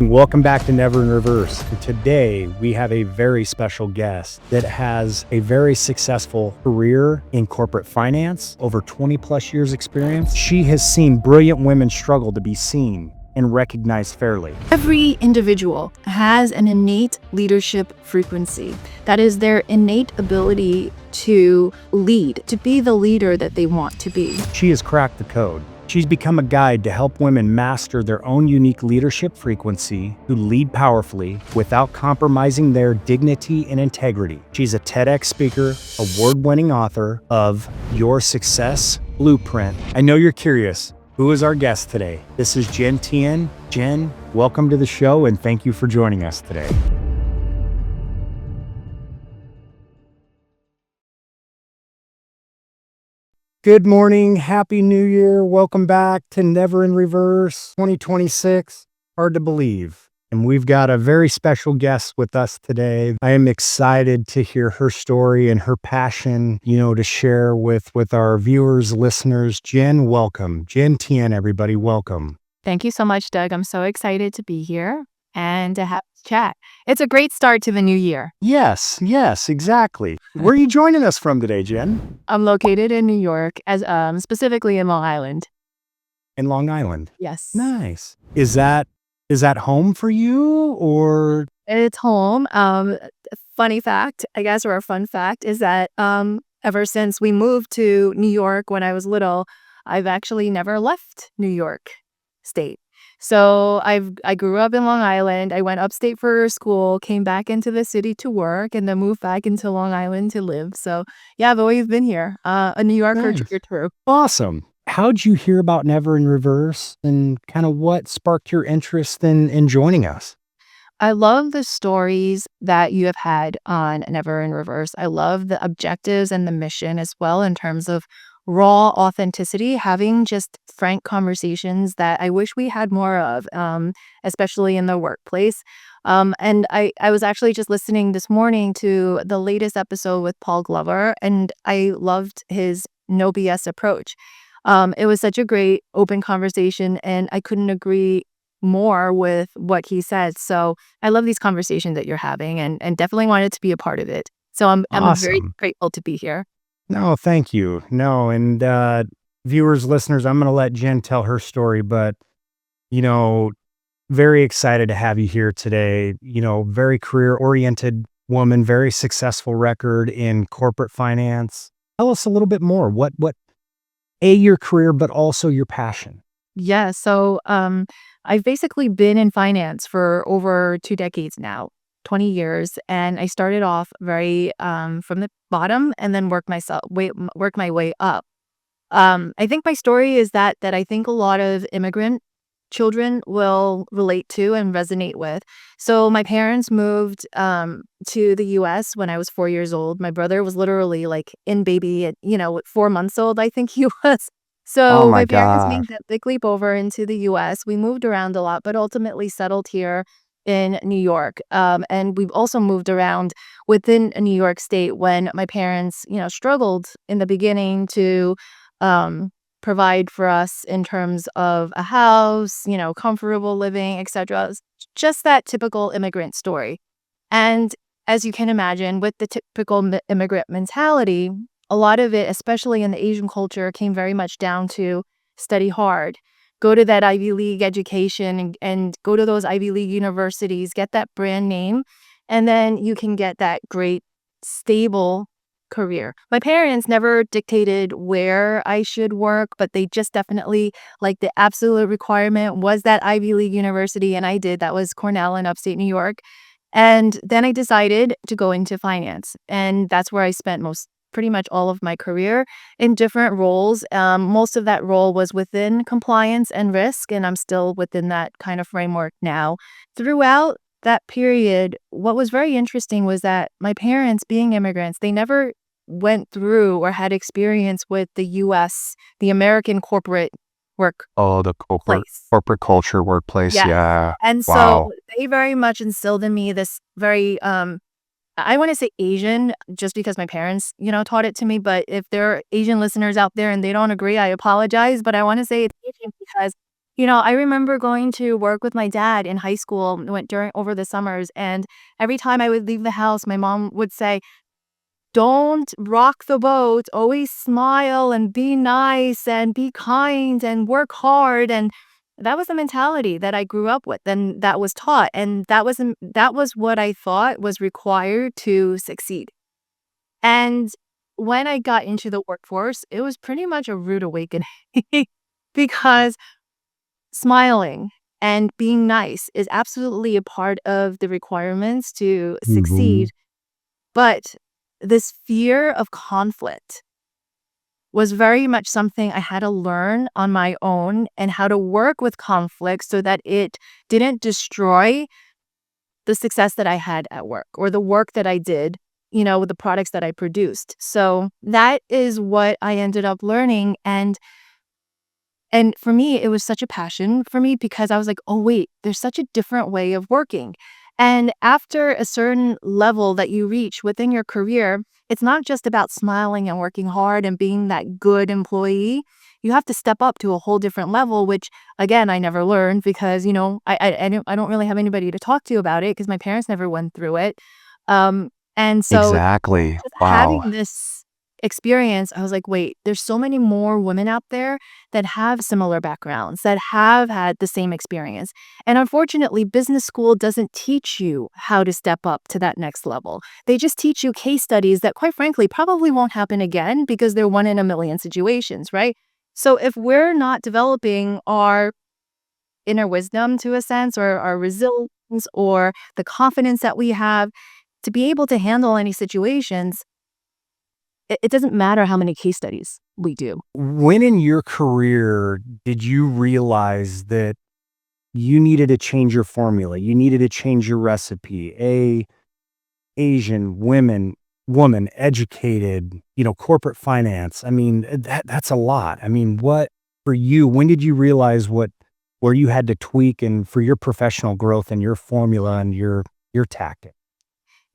Welcome back to Never in Reverse. Today, we have a very special guest that has a very successful career in corporate finance, over 20 plus years experience. She has seen brilliant women struggle to be seen and recognized fairly. Every individual has an innate leadership frequency. That is their innate ability to lead, to be the leader that they want to be. She has cracked the code. She's become a guide to help women master their own unique leadership frequency, who lead powerfully without compromising their dignity and integrity. She's a TEDx speaker, award-winning author of Your Success Blueprint. I know you're curious. Who is our guest today? This is Jean Tien. Jen, welcome to the show and thank you for joining us today. Good morning, Happy New Year. Welcome back to Never in Reverse 2026. Hard to believe. And we've got a very special guest with us today. I am excited to hear her story and her passion, to share with our viewers, listeners. Jen, welcome. Jean Tien, everybody, welcome. Thank you so much, Doug. I'm so excited to be here and to have this chat. It's a great start to the new year. Yes, exactly. Where are you joining us from today, Jen? I'm located in New York, as specifically in Long Island. In Long Island? Yes. Nice. Is that home for you or? It's home. Funny fact, I guess, or a fun fact is that ever since we moved to New York when I was little, I've actually never left New York State. So I grew up in Long Island. I went upstate for school, came back into the city to work, and then moved back into Long Island to live. So yeah, I've always been here. A New Yorker true. Awesome. How'd you hear about Never in Reverse and kind of what sparked your interest in joining us? I love the stories that you have had on Never in Reverse. I love the objectives and the mission as well in terms of raw authenticity, having just frank conversations that I wish we had more of, especially in the workplace. And I was actually just listening this morning to the latest episode with Paul Glover, and I loved his no BS approach. It was such a great open conversation, and I couldn't agree more with what he said. So I love these conversations that you're having and definitely wanted to be a part of it. So I'm very Awesome. grateful to be here. No, thank you. No, and viewers, listeners, I'm going to let Jen tell her story, but, very excited to have you here today. Very career-oriented woman, very successful record in corporate finance. Tell us a little bit more. What your career, but also your passion. Yeah, so I've basically been in finance for over 2 decades now, 20 years, and I started off very from the bottom and then work my way up. I think my story is that I think a lot of immigrant children will relate to and resonate with. So my parents moved to the U.S. when I was 4 years old. My brother was literally like in baby at 4 months old, I think he was. Oh So my my parents gosh. made that big leap over into the U.S. We moved around a lot, but ultimately settled here in New York. And we've also moved around within New York State when my parents, struggled in the beginning to provide for us in terms of a house, comfortable living, etc. Just that typical immigrant story. And as you can imagine, with the typical immigrant mentality, a lot of it, especially in the Asian culture, came very much down to study hard, go to that Ivy League education and go to those Ivy League universities, get that brand name, and then you can get that great, stable career. My parents never dictated where I should work, but they just definitely, like, the absolute requirement was that Ivy League university, and I did. That was Cornell in upstate New York. And then I decided to go into finance, and that's where I spent pretty much all of my career in different roles. Most of that role was within compliance and risk, and I'm still within that kind of framework now. Throughout that period, what was very interesting was that my parents, being immigrants, they never went through or had experience with the U.S., the American corporate work Oh, the place. corporate culture workplace. Yes. Yeah. And Wow. so they very much instilled in me this very, I want to say Asian, just because my parents, taught it to me. But if there are Asian listeners out there and they don't agree, I apologize. But I want to say it's Asian because I remember going to work with my dad in high school, went during over the summers, and every time I would leave the house, my mom would say, "Don't rock the boat. Always smile and be nice and be kind and work hard." And that was the mentality that I grew up with and that was taught. And that was what I thought was required to succeed. And when I got into the workforce, it was pretty much a rude awakening because smiling and being nice is absolutely a part of the requirements to Hmm. succeed. But this fear of conflict was very much something I had to learn on my own and how to work with conflict so that it didn't destroy the success that I had at work or the work that I did, with the products that I produced. So that is what I ended up learning. And for me, it was such a passion for me because I was like, oh, wait, there's such a different way of working. And after a certain level that you reach within your career, it's not just about smiling and working hard and being that good employee. You have to step up to a whole different level, which again, I never learned because, I don't really have anybody to talk to about it because my parents never went through it. And so Exactly. just Wow. having this experience, I was like, wait, there's so many more women out there that have similar backgrounds, that have had the same experience. And unfortunately, business school doesn't teach you how to step up to that next level. They just teach you case studies that, quite frankly, probably won't happen again because they're one in a million situations, right? So if we're not developing our inner wisdom to a sense, or our resilience, or the confidence that we have to be able to handle any situations, it doesn't matter how many case studies we do. When in your career did you realize that you needed to change your formula? You needed to change your recipe. Asian woman, educated, corporate finance. I mean, that's a lot. I mean, what for you, when did you realize where you had to tweak and for your professional growth and your formula and your tactic?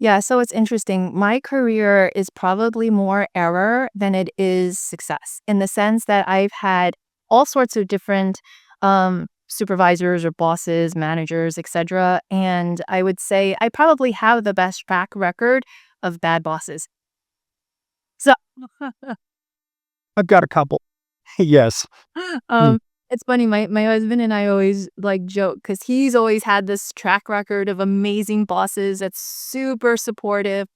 Yeah, so it's interesting. My career is probably more error than it is success in the sense that I've had all sorts of different supervisors or bosses, managers, etc. And I would say I probably have the best track record of bad bosses. So I've got a couple. Yes. Mm. Um, it's funny, my husband and I always, like, joke because he's always had this track record of amazing bosses that's super supportive,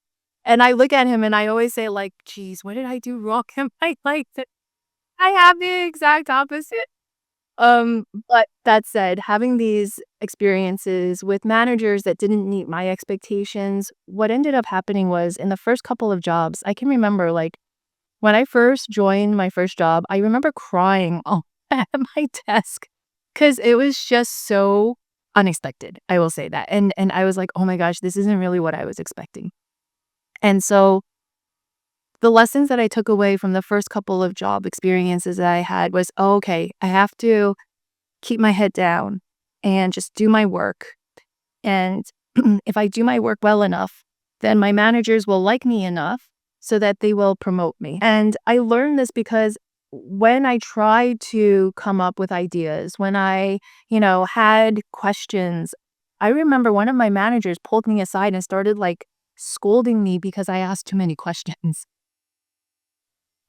and I look at him and I always say, like, "Geez, what did I do wrong in my life that I have the exact opposite?" But that said, having these experiences with managers that didn't meet my expectations, what ended up happening was in the first couple of jobs, I can remember, like, when I first joined my first job, I remember crying at my desk because it was just so unexpected. I will say that. And I was like, "Oh my gosh, this isn't really what I was expecting." And so the lessons that I took away from the first couple of job experiences that I had was, oh, okay, I have to keep my head down and just do my work. And if I do my work well enough, then my managers will like me enough so that they will promote me. And I learned this because when I tried to come up with ideas, when I, had questions, I remember one of my managers pulled me aside and started like scolding me because I asked too many questions.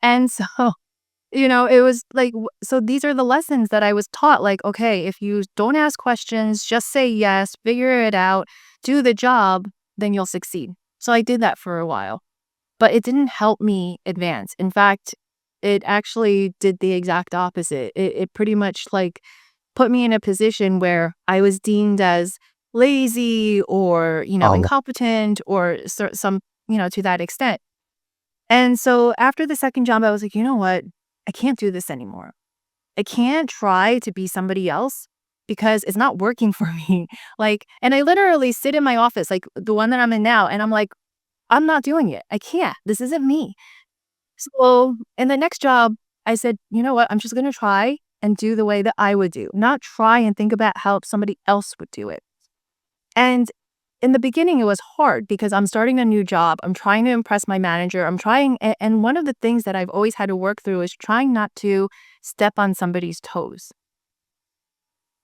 And so it was like, so these are the lessons that I was taught. Like, okay, if you don't ask questions, just say yes, figure it out, do the job, then you'll succeed. So I did that for a while, but it didn't help me advance. In fact, it actually did the exact opposite. It pretty much like put me in a position where I was deemed as lazy or, Oh, incompetent or some, to that extent. And so after the second job, I was like, you know what? I can't do this anymore. I can't try to be somebody else because it's not working for me. Like, and I literally sit in my office, like the one that I'm in now, and I'm like, I'm not doing it. I can't. This isn't me. So in the next job, I said, you know what? I'm just going to try and do the way that I would do, not try and think about how somebody else would do it. And in the beginning, it was hard because I'm starting a new job. I'm trying to impress my manager. I'm trying, and one of the things that I've always had to work through is trying not to step on somebody's toes.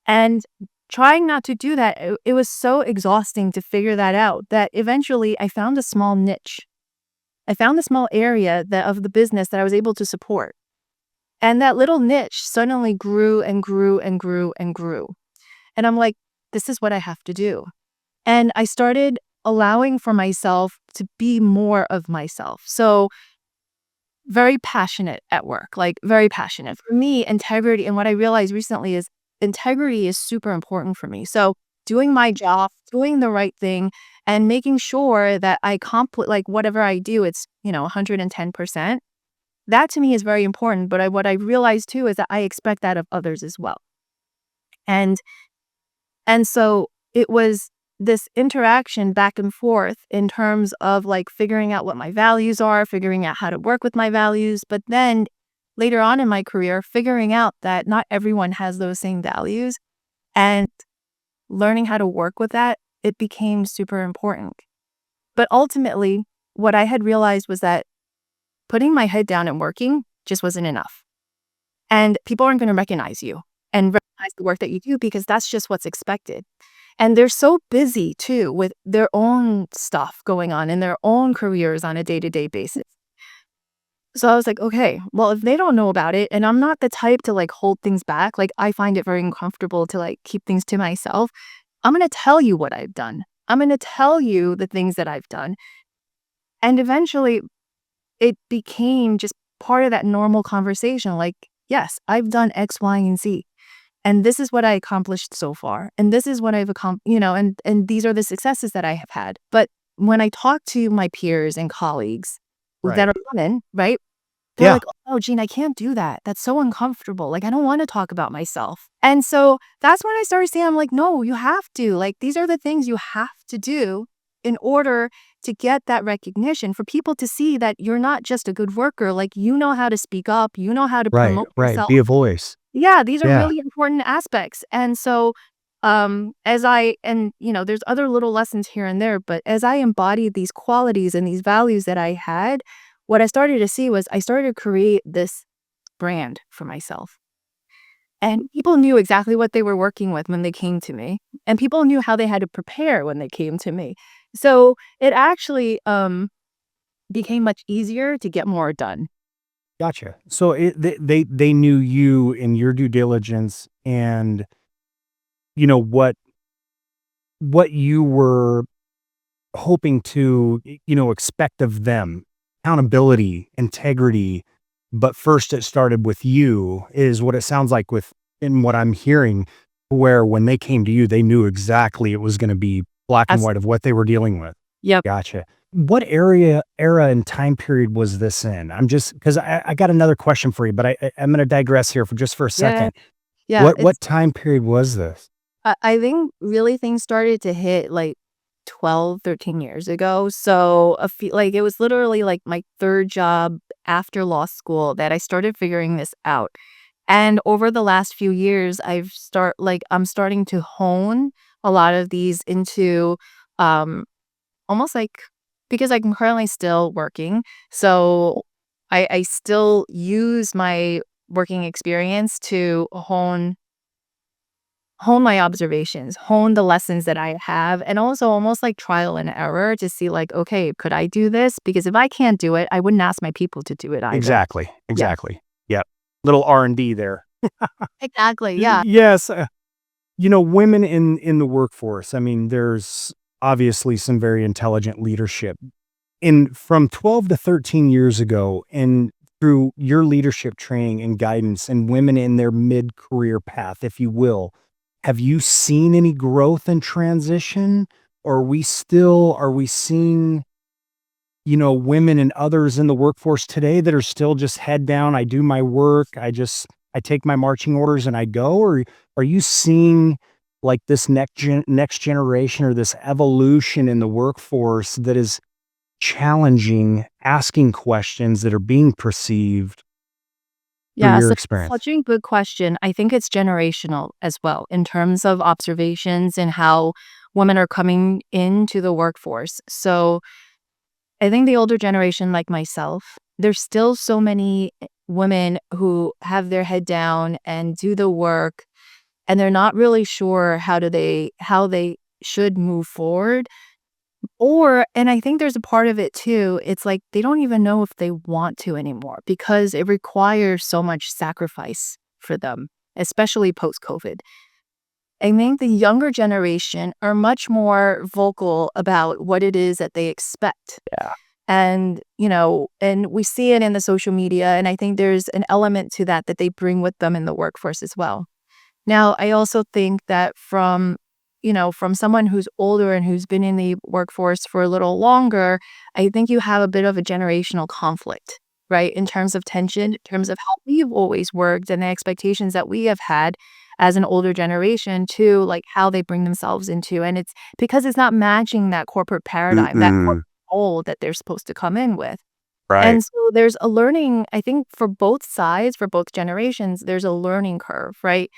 And trying not to do that, it was so exhausting to figure that out that eventually I found a small niche. I found a small area of the business that I was able to support. And that little niche suddenly grew and grew and grew and grew. And I'm like, this is what I have to do. And I started allowing for myself to be more of myself. So very passionate at work, like very passionate. For me, integrity, and what I realized recently is integrity is super important for me. So doing my job, doing the right thing, and making sure that I complete, like whatever I do, it's, 110%. That to me is very important. But what I realized too is that I expect that of others as well. And so it was this interaction back and forth in terms of like figuring out what my values are, figuring out how to work with my values, but then later on in my career, figuring out that not everyone has those same values and learning how to work with that, it became super important. But ultimately, what I had realized was that putting my head down and working just wasn't enough. And people aren't going to recognize you and recognize the work that you do because that's just what's expected. And they're so busy too with their own stuff going on in their own careers on a day-to-day basis. So I was like, okay, well, if they don't know about it, and I'm not the type to like hold things back, like I find it very uncomfortable to like keep things to myself. I'm going to tell you what I've done. I'm going to tell you the things that I've done. And eventually it became just part of that normal conversation. Like, yes, I've done X, Y, and Z. And this is what I accomplished so far. And this is what I've accomplished, and these are the successes that I have had. But when I talk to my peers and colleagues that Right. are women, right? They're Yeah. like, oh, Jean, I can't do that. That's so uncomfortable. Like, I don't want to talk about myself. And so that's when I started saying, I'm like, no, you have to. Like, these are the things you have to do in order to get that recognition for people to see that you're not just a good worker. Like, you know how to speak up, you know how to Right. promote Right. yourself. Be a voice. Yeah, these are Yeah. really important aspects. And so, there's other little lessons here and there, but as I embodied these qualities and these values that I had, what I started to see was I started to create this brand for myself. And people knew exactly what they were working with when they came to me, and people knew how they had to prepare when they came to me. So it actually became much easier to get more done. Gotcha. So they knew you in your due diligence and what you were hoping to expect of them. Accountability, integrity, but first it started with you is what it sounds like with in what I'm hearing, where when they came to you, they knew exactly it was gonna be black and As white of what they were dealing with. Yep. Gotcha. What era and time period was this in? I'm just 'cause I got another question for you, but I'm gonna digress here for a Yeah. second. Yeah. What time period was this? I think really things started to hit like 12, 13 years ago. So like it was literally like my third job after law school that I started figuring this out. And over the last few years, I'm starting to hone a lot of these into um almost like because I'm currently still working. So I still use my working experience to hone my observations, hone the lessons that I have, and also almost like trial and error to see like, okay, could I do this? Because if I can't do it, I wouldn't ask my people to do it either. Exactly, Yeah, exactly. Yep. Little R&D there. exactly. Yeah. Yes, women in the workforce, I mean, there's obviously some very intelligent leadership. In from 12 to 13 years ago, and through your leadership training and guidance and women in their mid-career path, if you will, have you seen any growth and transition? Or are we seeing, women and others in the workforce today that are still just head down, I do my work, I take my marching orders and I go? Or are you seeing like this next generation or this evolution in the workforce that is challenging, asking questions that are being perceived through Yeah. your So experience? such a good question. I think it's generational as well in terms of observations and how women are coming into the workforce. So I think the older generation, like myself, there's still so many women who have their head down and do the work and they're not really sure how they should move forward. And I think there's a part of it too, it's like they don't even know if they want to anymore because it requires so much sacrifice for them, especially post-COVID. I think the younger generation are much more vocal about what it is that they expect. Yeah. And we see it in the social media, and I think there's an element to that they bring with them in the workforce as well. Now, I also think that from someone who's older and who's been in the workforce for a little longer, I think you have a bit of a generational conflict, right? In terms of tension, in terms of how we've always worked and the expectations that we have had as an older generation to like how they bring themselves into. And it's because it's not matching that corporate paradigm, that corporate Mm-mm. mold that they're supposed to come in with. Right. And so there's a learning, I think, for both sides, for both generations, there's a learning curve, right?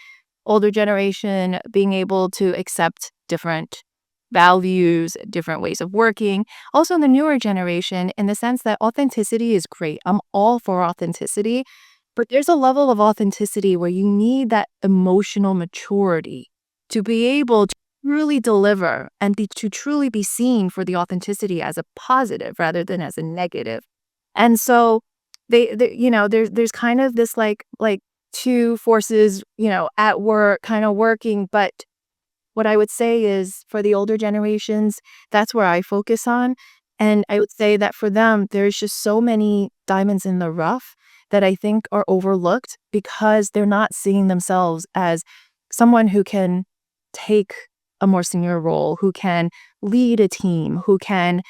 Older generation being able to accept different values, different ways of working. Also, the newer generation, in the sense that authenticity is great. I'm all for authenticity, but there's a level of authenticity where you need that emotional maturity to be able to really deliver and to truly be seen for the authenticity as a positive rather than as a negative. And so there's kind of this like two forces, at work kind of working. But what I would say is for the older generations, that's where I focus on. And I would say that for them, there's just so many diamonds in the rough that I think are overlooked because they're not seeing themselves as someone who can take a more senior role, who can lead a team, who can,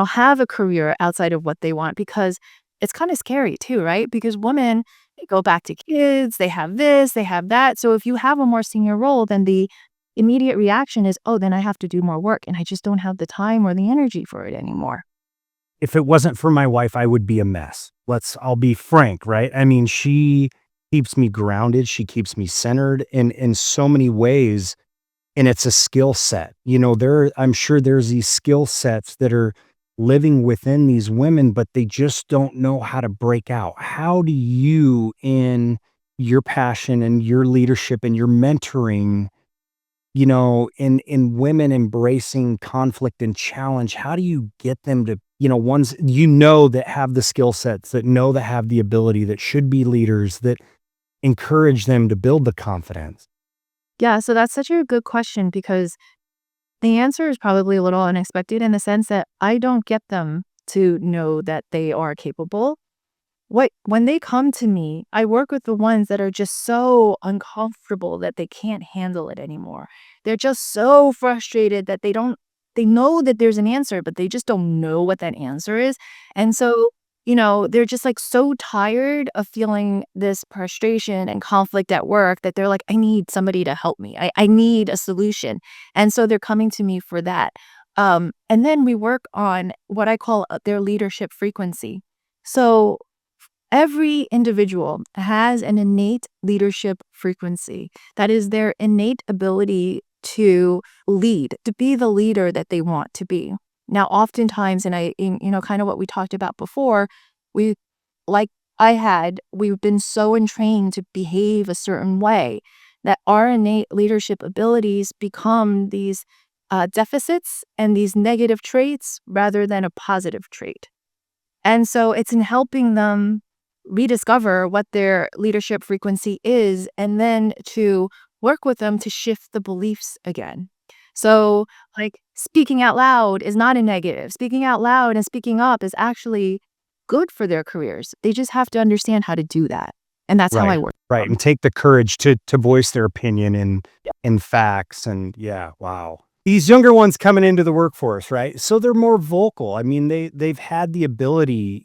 have a career outside of what they want. Because it's kind of scary too, right? Because women, they go back to kids, they have this, they have that. So if you have a more senior role, then the immediate reaction is, oh, then I have to do more work and I just don't have the time or the energy for it anymore. If it wasn't for my wife, I would be a mess. I'll be frank, right? I mean, she keeps me grounded. She keeps me centered in so many ways. And it's a skill set. I'm sure there's these skill sets that are living within these women, but they just don't know how to break out. How do you, in your passion and your leadership and your mentoring, in women embracing conflict and challenge, how do you get them to, ones that have the skill sets, that have the ability, that should be leaders, that encourage them to build the confidence? Yeah, so that's such a good question because the answer is probably a little unexpected in the sense that I don't get them to know that they are capable. When they come to me, I work with the ones that are just so uncomfortable that they can't handle it anymore. They're just so frustrated that they know that there's an answer, but they just don't know what that answer is. And so, they're just like so tired of feeling this frustration and conflict at work that they're like, I need somebody to help me. I need a solution. And so they're coming to me for that. And then we work on what I call their leadership frequency. So every individual has an innate leadership frequency. That is their innate ability to lead, to be the leader that they want to be. Now, oftentimes, kind of what we talked about before, we, like we've been so entrained to behave a certain way that our innate leadership abilities become these deficits and these negative traits rather than a positive trait. And so it's in helping them rediscover what their leadership frequency is and then to work with them to shift the beliefs again. So, like, speaking out loud is not a negative. Speaking out loud and speaking up is actually good for their careers. They just have to understand how to do that. And that's how I Right, work with right, them. and take the courage to voice their opinion in facts, and yeah, wow. These younger ones coming into the workforce, right? So they're more vocal. I mean, they've had the ability,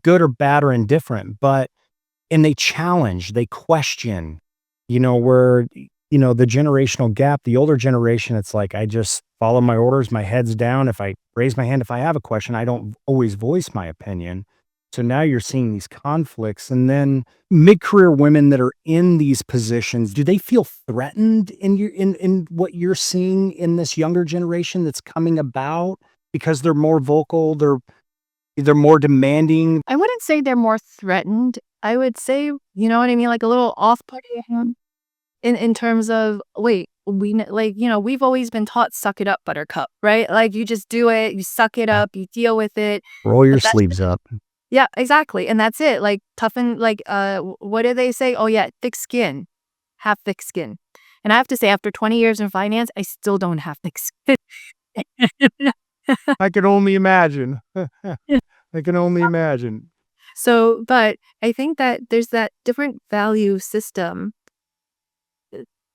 good or bad or indifferent, and they challenge, they question, where, the generational gap, the older generation, it's like, I just follow my orders, my head's down. If I raise my hand, if I have a question, I don't always voice my opinion. So now you're seeing these conflicts. And then mid-career women that are in these positions, do they feel threatened in what you're seeing in this younger generation that's coming about because they're more vocal, they're more demanding? I wouldn't say they're more threatened. I would say, you know what I mean, like a little off-putting in terms of, wait, we've always been taught, suck it up, buttercup, right? Like, you just do it, you suck it Yeah. up, you deal with it. Roll your But that's sleeves up. Yeah, exactly. And that's it. Like, toughen, like, what do they say? Oh yeah, thick skin. Have thick skin. And I have to say, after 20 years in finance, I still don't have thick skin. I can only imagine. I can only imagine. So, but I think that there's that different value system,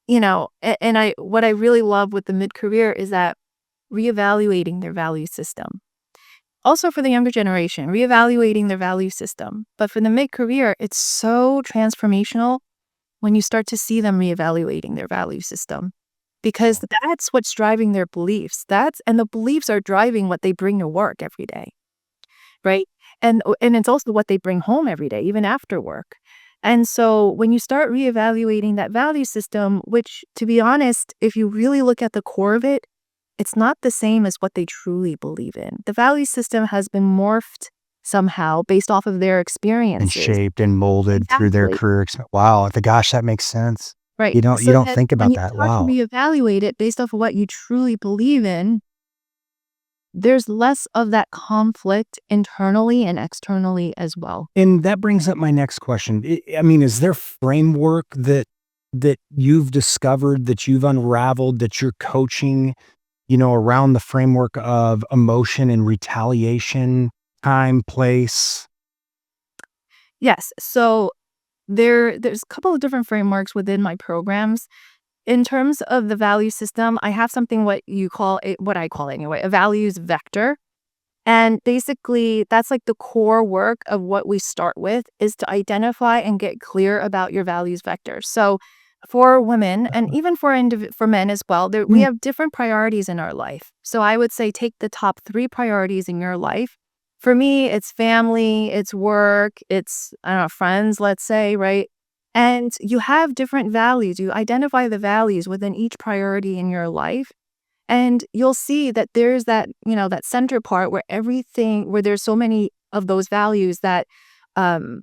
and what I really love with the mid-career is that reevaluating their value system. Also for the younger generation, reevaluating their value system. But for the mid-career, it's so transformational when you start to see them reevaluating their value system. Because that's what's driving their beliefs. And the beliefs are driving what they bring to work every day, right? And it's also what they bring home every day, even after work. And so when you start reevaluating that value system, which, to be honest, if you really look at the core of it, it's not the same as what they truly believe in. The value system has been morphed somehow based off of their And experiences. shaped and molded through their Exactly. career. Wow. Gosh, that makes sense. Right. You So don't that think when about you that. start to Wow. reevaluate it based off of what you truly believe in, there's less of that conflict internally and externally as well. And that brings up my next question. I mean, is there framework that you've discovered, that you've unraveled, that you're coaching, around the framework of emotion and retaliation, time, place? Yes. So there's a couple of different frameworks within my programs. In terms of the value system, I have something what I call it anyway, a values vector. And basically, that's like the core work of what we start with, is to identify and get clear about your values vector. So for women, and even for men as well, we Mm. have different priorities in our life. So I would say take the top 3 priorities in your life. For me, it's family, it's work, it's, I don't know, friends, let's say, right? And you have different values. You identify the values within each priority in your life. And you'll see that there's that center part where there's so many of those values that um,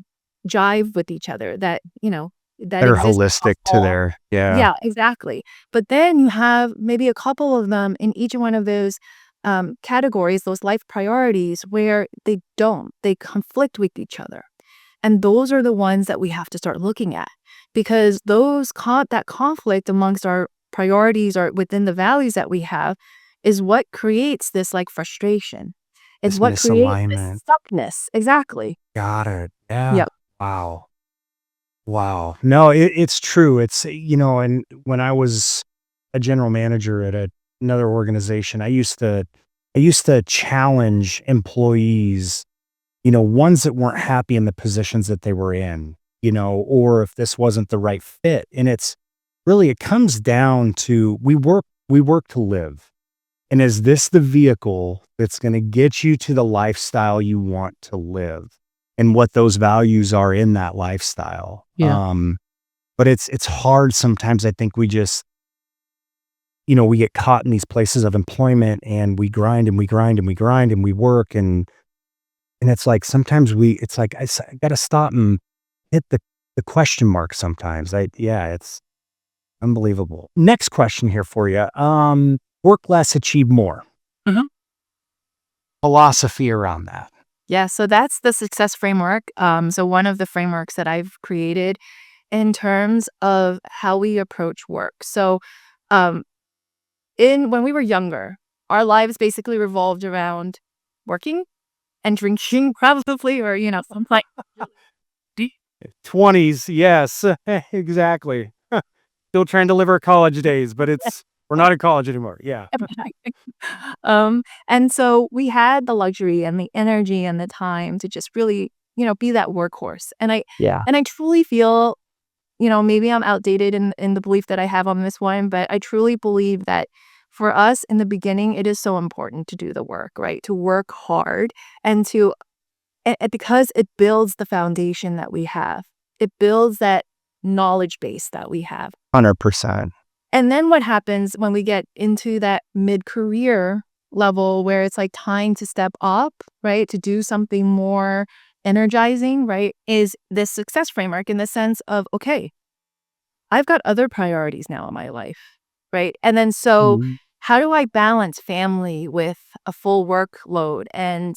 jive with each other, that That are exist across holistic to all. their, yeah. Yeah, exactly. But then you have maybe a couple of them in each one of those categories, those life priorities, where they conflict with each other. And those are the ones that we have to start looking at, because that conflict amongst our priorities or within the values that we have is what creates this like frustration. It's This what creates misalignment. this stuckness. Exactly. Got it. Yeah. Yep. Wow. Wow. No, it's true. And when I was a general manager at another organization, I used to challenge employees, ones that weren't happy in the positions that they were in, or if this wasn't the right fit. And it comes down to, we work to live. And is this the vehicle that's going to get you to the lifestyle you want to live, and what those values are in that lifestyle? Yeah. But it's hard sometimes. I think we just, we get caught in these places of employment, and we grind and we grind and we grind and we work, and it's like sometimes it's like I got to stop and hit the question mark sometimes. It's unbelievable. Next question here for you. Work less, achieve more. Mhm. Philosophy around that. Yeah. So that's the success framework. So one of the frameworks that I've created in terms of how we approach work. So, um, when we were younger, our lives basically revolved around working and drinking, probably, or something like. 20s, yes, exactly. Still trying to live our college days, but we're not in college anymore. Yeah. And so we had the luxury and the energy and the time to just really, be that workhorse. Yeah. And I truly feel, maybe I'm outdated in the belief that I have on this one, but I truly believe that for us in the beginning, it is so important to do the work, right? To work hard and because it builds the foundation that we have. It builds that knowledge base that we have. 100%. And then what happens when we get into that mid-career level where it's like time to step up, right? To do something more energizing, right? Is this success framework, in the sense of, okay, I've got other priorities now in my life, right? And then so Mhm. how do I balance family with a full workload? And,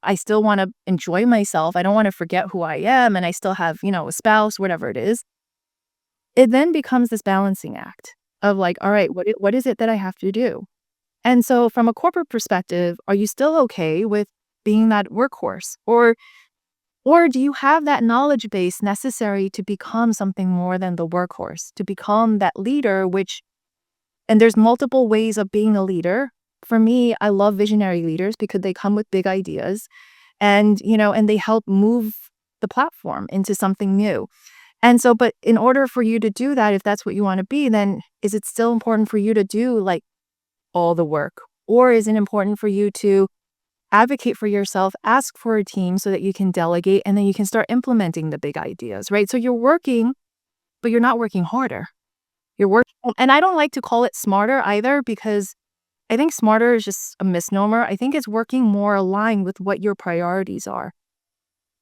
I still want to enjoy myself. I don't want to forget who I am. And I still have, a spouse, whatever it is. It then becomes this balancing act of like, all right, what is it that I have to do? And so from a corporate perspective, are you still okay with being that workhorse? Or do you have that knowledge base necessary to become something more than the workhorse, to become that leader, and there's multiple ways of being a leader. For me, I love visionary leaders because they come with big ideas and they help move the platform into something new. And so, but in order for you to do that, if that's what you want to be, then is it still important for you to do like all the work? Or is it important for you to advocate for yourself, ask for a team so that you can delegate and then you can start implementing the big ideas, right? So you're working, but you're not working harder. You're working, and I don't like to call it smarter either because I think smarter is just a misnomer. I think it's working more aligned with what your priorities are.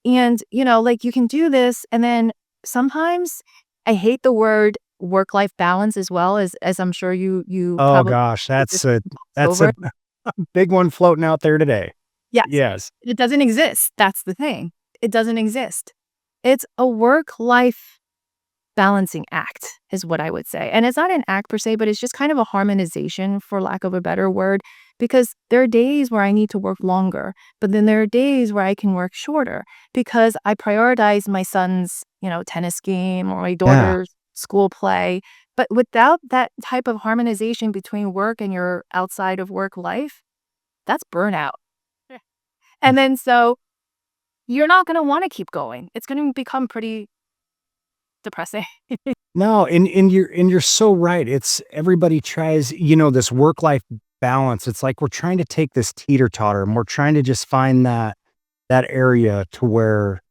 And, like you can do this. And then sometimes I hate the word work-life balance as well as I'm sure you Oh probably gosh, just that's over. a big one floating out there today. Yes, Yes. it doesn't exist. That's the thing. It doesn't exist. It's a work-life balancing act is what I would say. And it's not an act per se, but it's just kind of a harmonization, for lack of a better word, because there are days where I need to work longer, but then there are days where I can work shorter because I prioritize my son's, tennis game or my Yeah. daughter's school play. But without that type of harmonization between work and your outside of work life, that's burnout. Yeah. And then so you're not going to want to keep going. It's going to become pretty depressing. No, and you're so right. It's everybody tries, this work-life balance. It's like we're trying to take this teeter-totter and we're trying to just find that area to where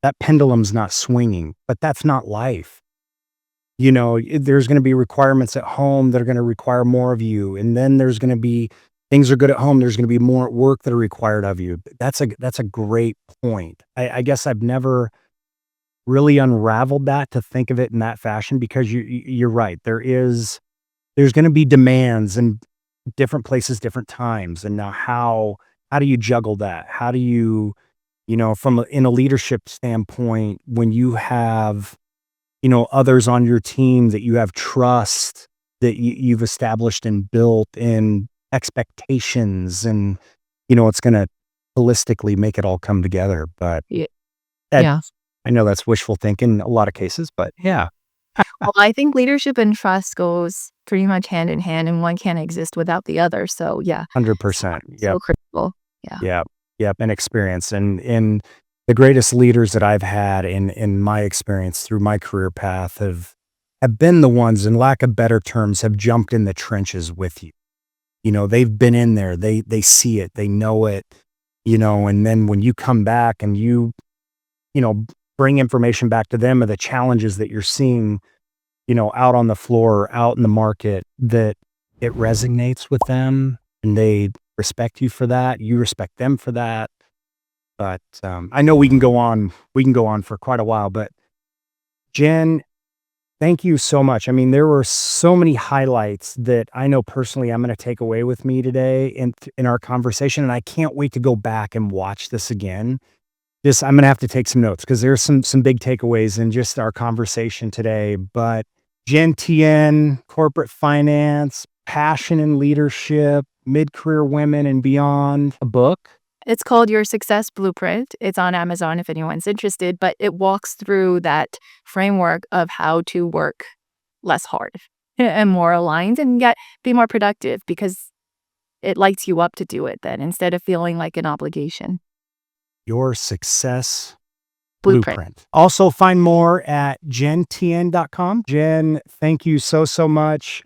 that pendulum's not swinging, but that's not life. There's going to be requirements at home that are going to require more of you, and then there's going to be things are good at home. There's going to be more at work that are required of you. That's a great point. I guess I've never really unraveled that to think of it in that fashion because you're right. There's going to be demands in different places, different times, and now how do you juggle that? How do you in a leadership standpoint when you have others on your team that you have trust that you've established and built and expectations and it's going to holistically make it all come together. But Yeah. that, Yeah. I know that's wishful thinking in a lot of cases, but yeah, Well, I think leadership and trust goes pretty much hand in hand, and one can't exist without the other. So yeah, so 100%. so Yep. critical. Yeah. Yep. Yep. And experience. And the greatest leaders that I've had in my experience through my career path have been the ones, in lack of better terms, have jumped in the trenches with you. They've been in there. They see it. They know it. And then when you come back and you know, bring information back to them of the challenges that you're seeing, out on the floor, out in the market, that it resonates with them and they respect you for that. You respect them for that. But I know we can go on for quite a while, but Jen, thank you so much. I mean, there were so many highlights that I know personally I'm going to take away with me today in our conversation, and I can't wait to go back and watch this again. Just I'm gonna have to take some notes because there's some big takeaways in just our conversation today. But Jean Tien, corporate finance, passion and leadership, mid-career women and beyond, a book. It's called Your Success Blueprint. It's on Amazon if anyone's interested, but it walks through that framework of how to work less hard and more aligned and yet be more productive because it lights you up to do it then instead of feeling like an obligation. Your Success Blueprint. Blueprint. Also find more at gentien.com. Jen, thank you so much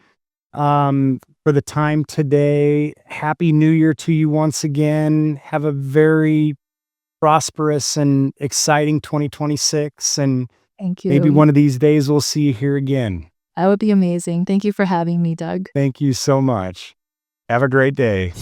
for the time today. Happy New Year to you once again. Have a very prosperous and exciting 2026. And Thank maybe you. one of these days we'll see you here again. That would be amazing. Thank you for having me, Doug. Thank you so much. Have a great day.